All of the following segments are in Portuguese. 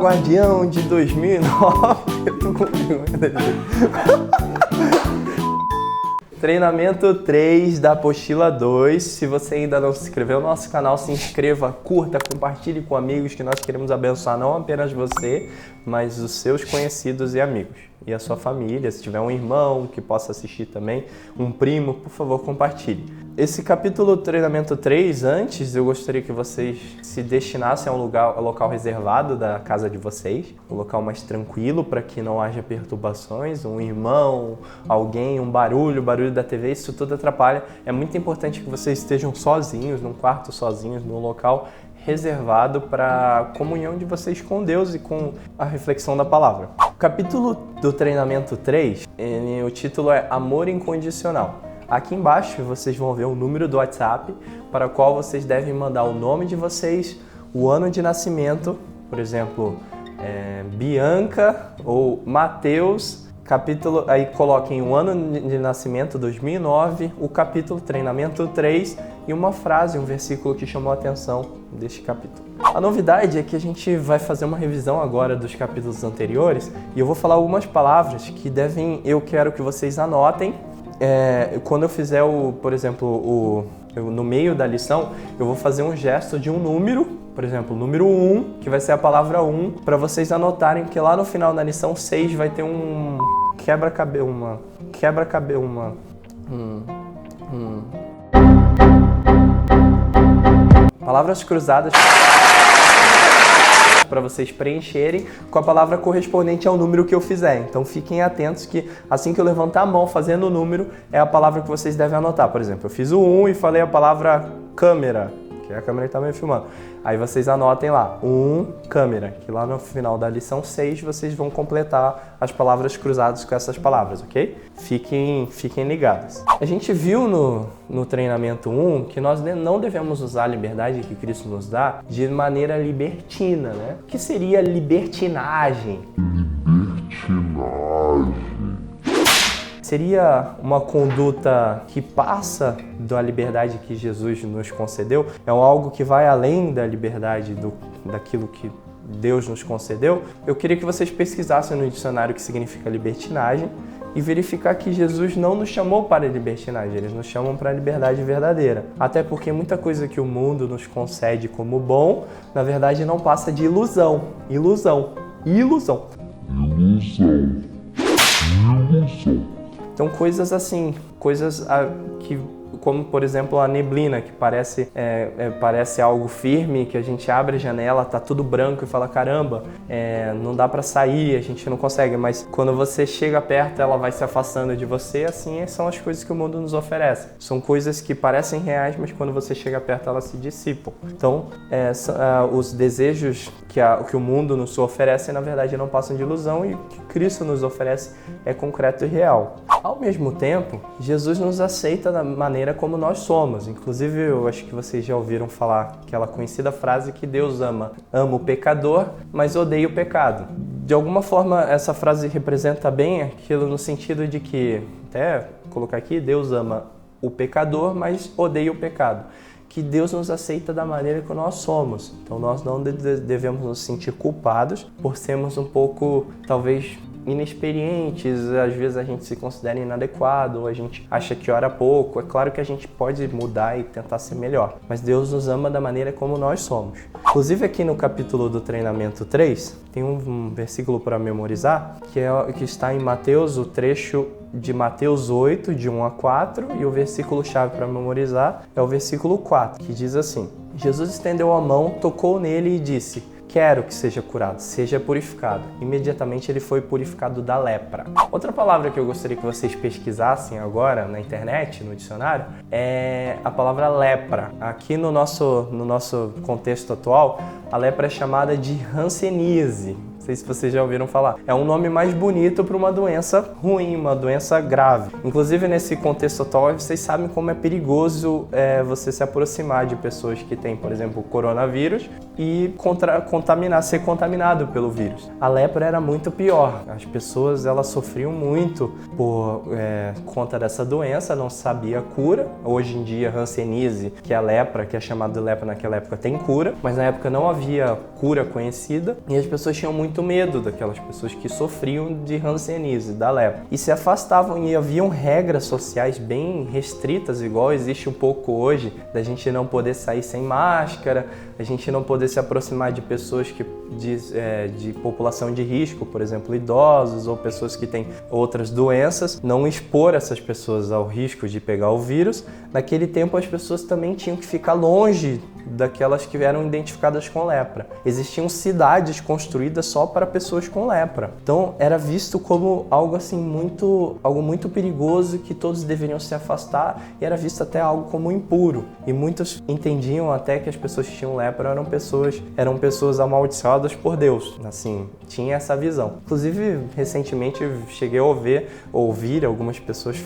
Guardião de 2009. Eu tô com vergonha. Treinamento 3 da apostila 2. Se você ainda não se inscreveu no nosso canal, se inscreva, curta, compartilhe com amigos, que nós queremos abençoar não apenas você, mas os seus conhecidos e amigos. E a sua família, se tiver um irmão que possa assistir também, um primo, por favor, compartilhe. Esse capítulo treinamento 3, antes eu gostaria que vocês se destinassem a um local reservado da casa de vocês, um local mais tranquilo para que não haja perturbações, um irmão, alguém, um barulho da TV, isso tudo atrapalha. É muito importante que vocês estejam sozinhos, num quarto sozinhos, num local reservado para a comunhão de vocês com Deus e com a reflexão da palavra. O capítulo do treinamento 3, o título é Amor Incondicional. Aqui embaixo vocês vão ver o número do WhatsApp para o qual vocês devem mandar o nome de vocês, o ano de nascimento, por exemplo, Bianca ou Mateus, capítulo, aí coloquem o ano de nascimento, 2009, o capítulo treinamento 3 e uma frase, um versículo que chamou a atenção deste capítulo. A novidade é que a gente vai fazer uma revisão agora dos capítulos anteriores e eu vou falar algumas palavras que eu quero que vocês anotem. Quando eu fizer, por exemplo, no meio da lição, eu vou fazer um gesto de um número, por exemplo, o número 1, que vai ser a palavra 1, para vocês anotarem, porque lá no final da lição 6 vai ter um palavras cruzadas para vocês preencherem com a palavra correspondente ao número que eu fizer. Então fiquem atentos que assim que eu levantar a mão fazendo o número, é a palavra que vocês devem anotar. Por exemplo, eu fiz o 1 e falei a palavra câmera, que é a câmera que está me filmando. Aí vocês anotem lá, 1, câmera, que lá no final da lição 6 vocês vão completar as palavras cruzadas com essas palavras, ok? Fiquem ligados. A gente viu no treinamento 1 que nós não devemos usar a liberdade que Cristo nos dá de maneira libertina, né? O que seria libertinagem? Seria uma conduta que passa da liberdade que Jesus nos concedeu? É algo que vai além da liberdade daquilo que Deus nos concedeu? Eu queria que vocês pesquisassem no dicionário o que significa libertinagem e verificar que Jesus não nos chamou para a libertinagem, eles nos chamam para a liberdade verdadeira. Até porque muita coisa que o mundo nos concede como bom, na verdade não passa de ilusão. Então coisas assim, que, como por exemplo a neblina, que parece algo firme, que a gente abre a janela, tá tudo branco e fala, caramba, não dá para sair, a gente não consegue, mas quando você chega perto ela vai se afastando de você, assim são as coisas que o mundo nos oferece. São coisas que parecem reais, mas quando você chega perto elas se dissipam. Então os desejos que o mundo nos oferece, na verdade, não passam de ilusão, e o que Cristo nos oferece é concreto e real. Ao mesmo tempo, Jesus nos aceita da maneira como nós somos. Inclusive, eu acho que vocês já ouviram falar aquela conhecida frase que Deus ama o pecador, mas odeia o pecado. De alguma forma, essa frase representa bem aquilo no sentido de que, até colocar aqui, Deus ama o pecador, mas odeia o pecado. Que Deus nos aceita da maneira que nós somos. Então nós não devemos nos sentir culpados por sermos um pouco, talvez, inexperientes, às vezes a gente se considera inadequado, ou a gente acha que ora pouco. É claro que a gente pode mudar e tentar ser melhor, mas Deus nos ama da maneira como nós somos. Inclusive aqui no capítulo do treinamento 3, tem um versículo para memorizar, que está em Mateus, o trecho de Mateus 8, de 1 a 4, e o versículo-chave para memorizar é o versículo 4, que diz assim: Jesus estendeu a mão, tocou nele e disse: quero que seja curado, seja purificado. Imediatamente ele foi purificado da lepra. Outra palavra que eu gostaria que vocês pesquisassem agora na internet, no dicionário, é a palavra lepra. Aqui no nosso contexto atual, a lepra é chamada de hanseníase. Não sei se vocês já ouviram falar. É um nome mais bonito para uma doença ruim, uma doença grave. Inclusive, nesse contexto atual, vocês sabem como é perigoso você se aproximar de pessoas que têm, por exemplo, o coronavírus e ser contaminado pelo vírus. A lepra era muito pior. As pessoas elas sofriam muito por conta dessa doença, não sabia a cura. Hoje em dia, hanseníase, que é a lepra, que é chamada de lepra naquela época, tem cura, mas na época não havia cura conhecida e as pessoas tinham muito medo daquelas pessoas que sofriam de hanseníase, da lepra, e se afastavam, e haviam regras sociais bem restritas, igual existe um pouco hoje, da gente não poder sair sem máscara, a gente não poder se aproximar de pessoas de população de risco, por exemplo, idosos ou pessoas que têm outras doenças, não expor essas pessoas ao risco de pegar o vírus. Naquele tempo as pessoas também tinham que ficar longe daquelas que eram identificadas com lepra. Existiam cidades construídas só para pessoas com lepra. Então era visto como algo assim algo muito perigoso, que todos deveriam se afastar, e era visto até algo como impuro. E muitos entendiam até que as pessoas que tinham lepra eram pessoas amaldiçoadas por Deus. Assim, tinha essa visão. Inclusive, recentemente cheguei a ouvir algumas pessoas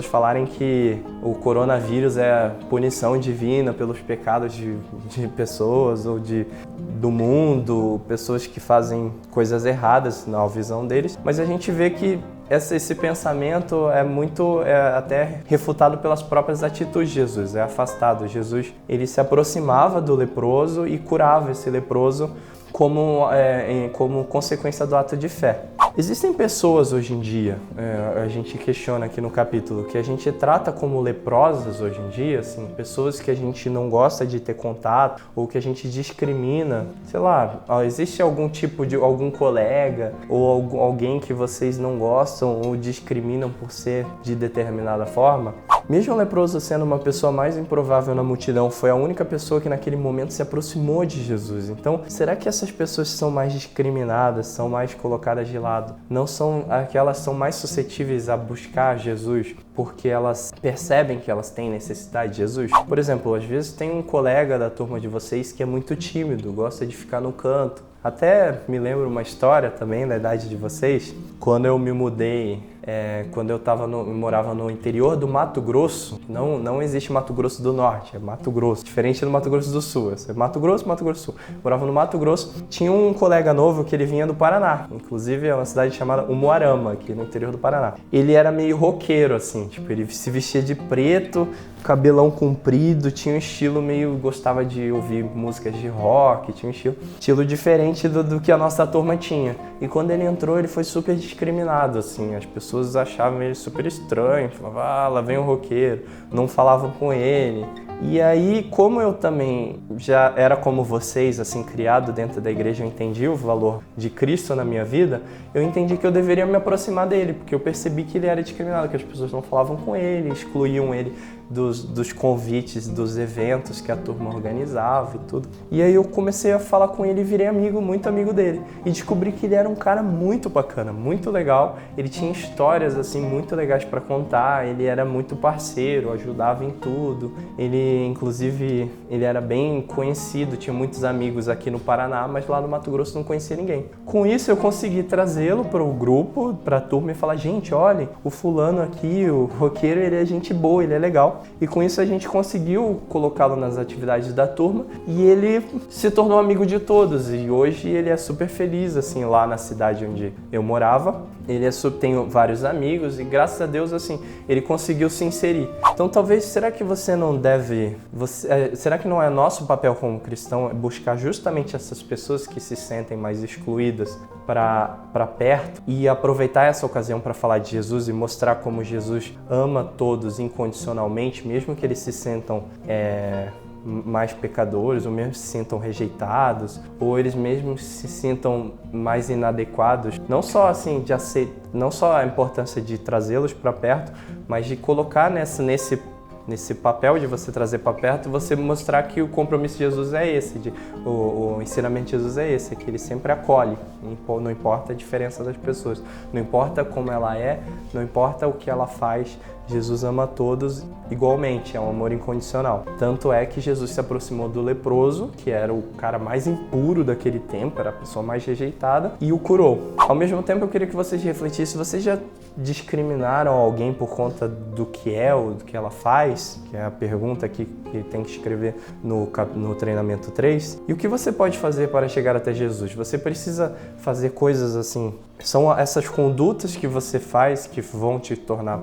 falarem que o coronavírus é punição divina pelos pecados de pessoas ou do mundo, pessoas que fazem coisas erradas na visão deles. Mas a gente vê que esse pensamento é até refutado pelas próprias atitudes de Jesus, é afastado. Jesus, ele se aproximava do leproso e curava esse leproso como consequência do ato de fé. Existem pessoas hoje em dia, a gente questiona aqui no capítulo, que a gente trata como leprosas hoje em dia, assim, pessoas que a gente não gosta de ter contato ou que a gente discrimina. Sei lá, existe algum colega ou alguém que vocês não gostam ou discriminam por ser de determinada forma? Mesmo o leproso sendo uma pessoa mais improvável na multidão, foi a única pessoa que naquele momento se aproximou de Jesus. Então, será que essas pessoas são mais discriminadas, são mais colocadas de lado? Não são aquelas são mais suscetíveis a buscar Jesus porque elas percebem que elas têm necessidade de Jesus? Por exemplo, às vezes tem um colega da turma de vocês que é muito tímido, gosta de ficar no canto. Até me lembro uma história também da idade de vocês, quando eu me mudei, quando eu morava no interior do Mato Grosso. Não existe Mato Grosso do Norte, é Mato Grosso, diferente do Mato Grosso do Sul. É Mato Grosso do Sul. Morava no Mato Grosso, tinha um colega novo que ele vinha do Paraná, inclusive é uma cidade chamada Umuarama, aqui no interior do Paraná. Ele era meio roqueiro, assim, tipo, ele se vestia de preto, cabelão comprido, tinha um estilo gostava de ouvir músicas de rock, tinha um estilo diferente do que a nossa turma tinha. E quando ele entrou, ele foi super discriminado, assim, as pessoas achavam ele super estranho, falavam, lá vem um roqueiro, não falavam com ele. E aí, como eu também já era como vocês, assim, criado dentro da igreja, eu entendi o valor de Cristo na minha vida, eu entendi que eu deveria me aproximar dele, porque eu percebi que ele era discriminado, que as pessoas não falavam com ele, excluíam ele dos convites, dos eventos que a turma organizava e tudo. E aí eu comecei a falar com ele e virei muito amigo dele. E descobri que ele era um cara muito bacana, muito legal. Ele tinha histórias, assim, muito legais para contar, ele era muito parceiro, ajudava em tudo. Inclusive, ele era bem conhecido, tinha muitos amigos aqui no Paraná, mas lá no Mato Grosso não conhecia ninguém. Com isso, eu consegui trazê-lo para o grupo, para a turma e falar, gente, olha, o fulano aqui, o roqueiro, ele é gente boa, ele é legal. E com isso a gente conseguiu colocá-lo nas atividades da turma e ele se tornou amigo de todos. E hoje ele é super feliz, assim, lá na cidade onde eu morava. Ele tem vários amigos e, graças a Deus, assim, ele conseguiu se inserir. Então, talvez, será que você não deve... será que não é nosso papel como cristão buscar justamente essas pessoas que se sentem mais excluídas para perto e aproveitar essa ocasião para falar de Jesus e mostrar como Jesus ama todos incondicionalmente, mesmo que eles se sentam mais pecadores, ou mesmo se sintam rejeitados, ou eles mesmos se sintam mais inadequados, não só assim não só a importância de trazê-los para perto, mas de colocar nesse papel de você trazer para perto, você mostrar que o compromisso de Jesus é esse, o ensinamento de Jesus é esse, que ele sempre acolhe, não importa a diferença das pessoas, não importa como ela é, não importa o que ela faz, Jesus ama todos igualmente, é um amor incondicional. Tanto é que Jesus se aproximou do leproso, que era o cara mais impuro daquele tempo, era a pessoa mais rejeitada, e o curou. Ao mesmo tempo, eu queria que vocês refletissem, vocês já discriminaram alguém por conta do que é ou do que ela faz? Que é a pergunta aqui que tem que escrever no treinamento 3. E o que você pode fazer para chegar até Jesus? Você precisa fazer coisas assim. São essas condutas que você faz que vão te tornar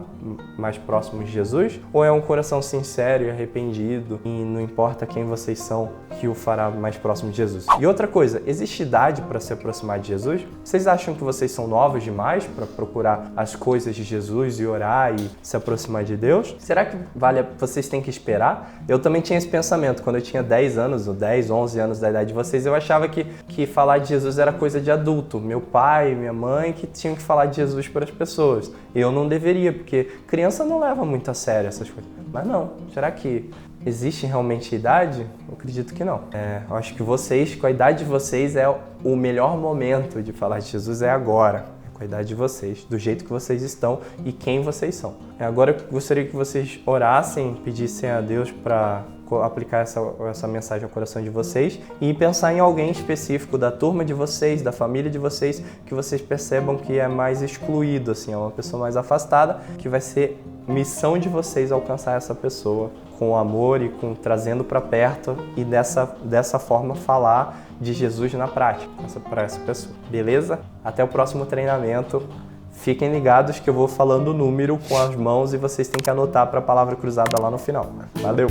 mais próximo de Jesus? Ou é um coração sincero e arrependido e não importa quem vocês são que o fará mais próximo de Jesus? E outra coisa, existe idade para se aproximar de Jesus? Vocês acham que vocês são novos demais para procurar as coisas de Jesus e orar e se aproximar de Deus? Será que vocês têm que esperar? Eu também tinha esse pensamento. Quando eu tinha 10 anos, ou 10, 11 anos da idade de vocês, eu achava que falar de Jesus era coisa de adulto. Meu pai, minha mãe que tinham que falar de Jesus para as pessoas. Eu não deveria, porque criança não leva muito a sério essas coisas. Mas não. Será que existe realmente idade? Eu acredito que não. Eu acho que vocês, com a idade de vocês, é o melhor momento de falar de Jesus é agora. Com a idade de vocês, do jeito que vocês estão e quem vocês são. Agora eu gostaria que vocês orassem, pedissem a Deus para aplicar essa mensagem ao coração de vocês e pensar em alguém específico da turma de vocês, da família de vocês, que vocês percebam que é mais excluído, assim, é uma pessoa mais afastada, que vai ser missão de vocês alcançar essa pessoa com amor e trazendo para perto e dessa forma falar de Jesus na prática para essa pessoa. Beleza? Até o próximo treinamento. Fiquem ligados que eu vou falando o número com as mãos e vocês têm que anotar para a palavra cruzada lá no final. Valeu!